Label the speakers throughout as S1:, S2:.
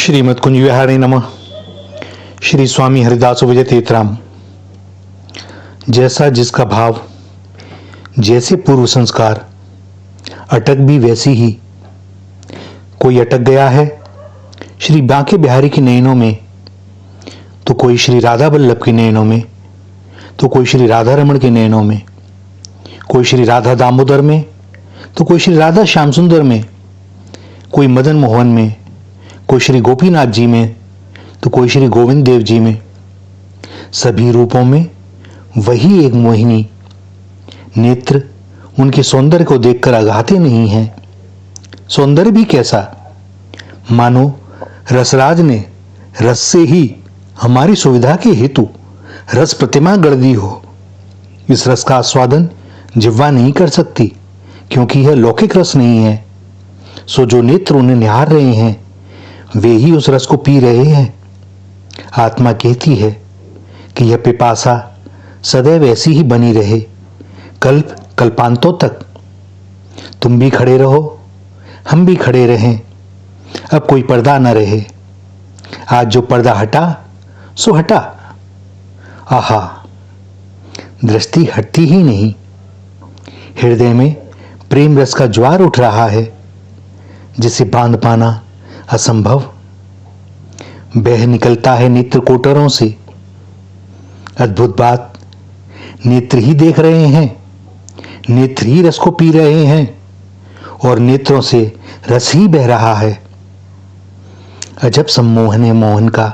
S1: श्रीमद कुंज विहारी नमः। श्री स्वामी हरिदास विजय तीर्थराम। जैसा जिसका भाव, जैसे पूर्व संस्कार, अटक भी वैसी ही। कोई अटक गया है श्री बांके बिहारी की नयनों में, तो कोई श्री राधा वल्लभ की नयनों में, तो कोई श्री राधा रमण के नयनों में, कोई श्री राधा दामोदर में, तो कोई श्री राधा श्याम सुंदर में, कोई मदन मोहन में, कोई श्री गोपीनाथ जी में, तो कोई श्री गोविंद देव जी में। सभी रूपों में वही एक मोहिनी। नेत्र उनके सौंदर्य को देखकर अघाते नहीं हैं। सौंदर्य भी कैसा, मानो रसराज ने रस से ही हमारी सुविधा के हेतु रस प्रतिमा गढ़ दी हो। इस रस का आस्वादन जिह्वा नहीं कर सकती, क्योंकि यह लौकिक रस नहीं है। सो जो नेत्र उन्हें निहार रहे हैं वे ही उस रस को पी रहे हैं। आत्मा कहती है कि यह पिपासा सदैव ऐसी ही बनी रहे, कल्प कल्पांतों तक। तुम भी खड़े रहो, हम भी खड़े रहें, अब कोई पर्दा न रहे। आज जो पर्दा हटा सो हटा। आहा, दृष्टि हटती ही नहीं। हृदय में प्रेम रस का ज्वार उठ रहा है, जिसे बांध पाना असंभव। बह निकलता है नेत्र कोटरों से। अद्भुत बात, नेत्र ही देख रहे हैं, नेत्र ही रस को पी रहे हैं, और नेत्रों से रस ही बह रहा है। अजब सम्मोहन है मोहन का।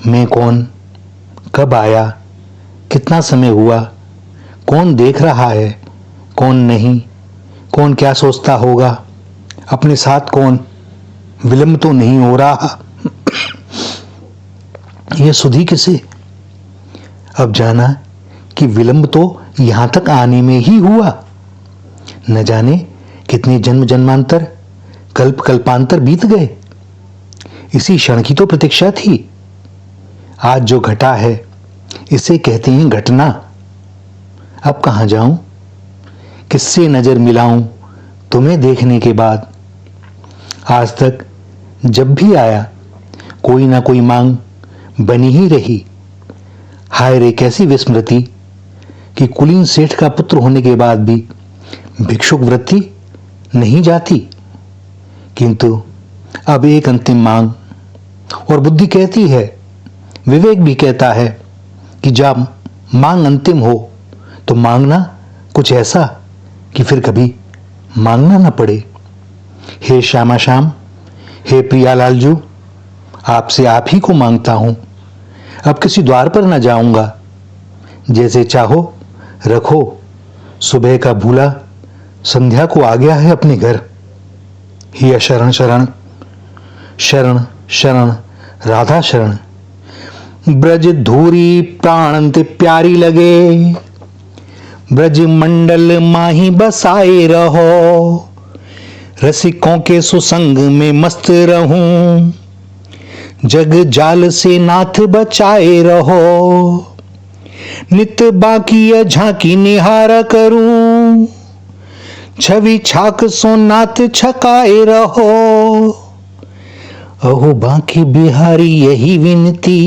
S1: मैं कौन, कब आया, कितना समय हुआ, कौन देख रहा है, कौन नहीं, कौन क्या सोचता होगा, अपने साथ कौन, विलंब तो नहीं हो रहा। यह सुधी किसे। अब जाना कि विलंब तो यहां तक आने में ही हुआ। न जाने कितने जन्म जन्मांतर, कल्प कल्पांतर बीत गए। इसी क्षण की तो प्रतीक्षा थी। आज जो घटा है इसे कहते हैं घटना। अब कहां जाऊं, किससे नजर मिलाऊं तुम्हें देखने के बाद। आज तक जब भी आया कोई ना कोई मांग बनी ही रही। हाय रे कैसी विस्मृति कि कुलीन सेठ का पुत्र होने के बाद भी भिक्षुक वृत्ति नहीं जाती। किंतु अब एक अंतिम मांग, और बुद्धि कहती है, विवेक भी कहता है कि जब मांग अंतिम हो तो मांगना कुछ ऐसा कि फिर कभी मांगना न पड़े। हे श्यामा श्याम, हे प्रिया लालजू, आपसे आप ही को मांगता हूं। अब किसी द्वार पर न जाऊंगा। जैसे चाहो रखो। सुबह का भूला संध्या को आ गया है अपने घर। ही शरण शरण शरण शरण राधा शरण। ब्रज धूरी प्राणंत प्यारी लगे, ब्रज मंडल माही बसाए रहो। रसिकों के सुसंग में मस्त रहूं, जग जाल से नाथ बचाए रहो। नित बाकी झांकी निहार करूं, छवि छाक सो नाथ छकाए रहो। अहो बांके बिहारी यही विनती,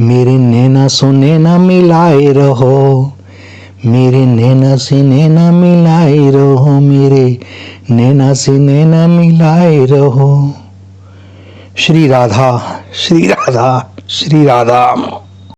S1: मेरे नैना सो नैना मिलाए रहो। मेरे नैना से नैना मिलाए रहो, मेरे नैना से नैना मिलाए रहो। श्री राधा श्री राधा श्री राधा।